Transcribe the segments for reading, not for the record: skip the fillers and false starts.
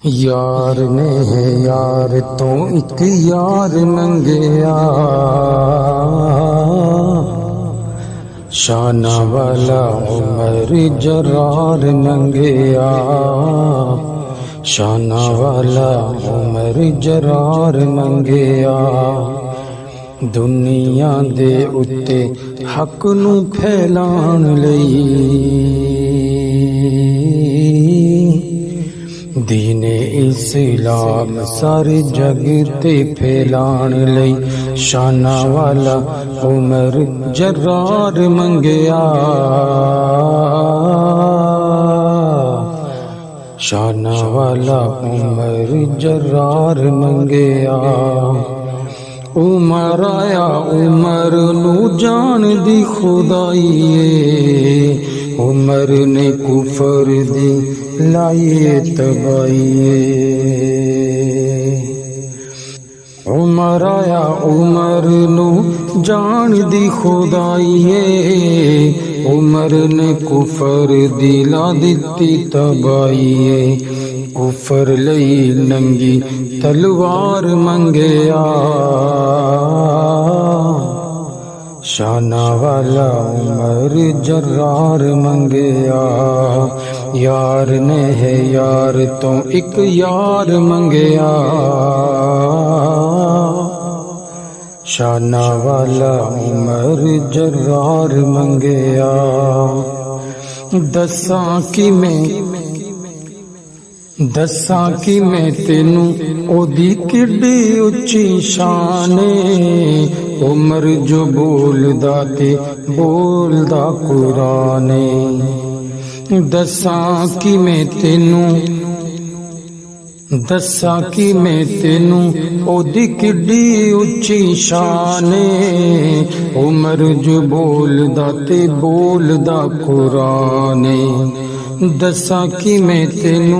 यार ने यार तो एक यार मंगया, शाना वाला उमर जरार मंगया, शाना वाला उमर जरार मंगया। दुनिया दे उत्ते हक नू फैलाण लई, दीने इस्लाम सारे जग ते फैलाण लई, शाना वाला उमर जरार मंगया, शाना वाला उमर जरार मंगया। उमर आया उमर नू जान दी खुदाईए, उमर ने कुफर दी लाए तबाईए। उमर आया उमर नू जान दी खुदाईए, उमर ने कुफर दी ला दिती तबाईए। कुफर लई नंगी तलवार मंगया, शाना वाला उमर जरार मंगया। यार ने है यार तो एक यार मंगया, शाना वाला उमर जरार मंगया। दसा कि मैं तेनू ओदी किड्डी उच्ची शाने, उमर जो बोलदा ते बोलदा कुराने। दसा कि मैं तेनू ओदी किड्डी उच्ची शाने, उमर जो बोलदा ते बोलदा कुराने। दसा कि मैं तेनू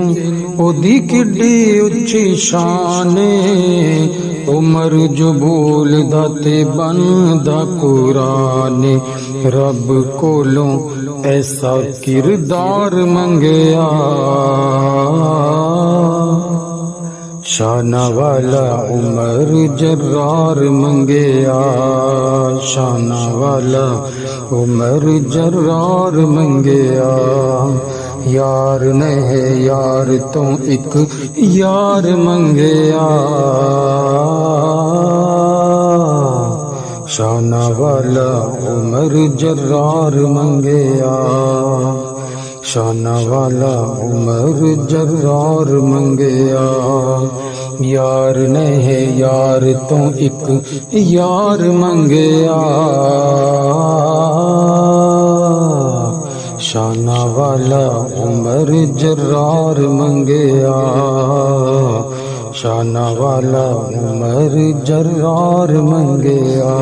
ओदी किड्डी उच्ची शाने, उमर जो बोलदा ते बनदा कुराने। रब कोलों ऐसा किरदार मंगया, शाना वाला उमर जरार मंगया, शाना वाला उमर जरार मंगया। यार ने है यार तो एक यार मंगया, शाना वाला उमर जरार मंगया, शाना वाला उमर जरार मंगया। यार ने है यार तो एक यार मंगया, शाना वाला उमर जरार मंगया, शाना वाला उमर जरार मंगया।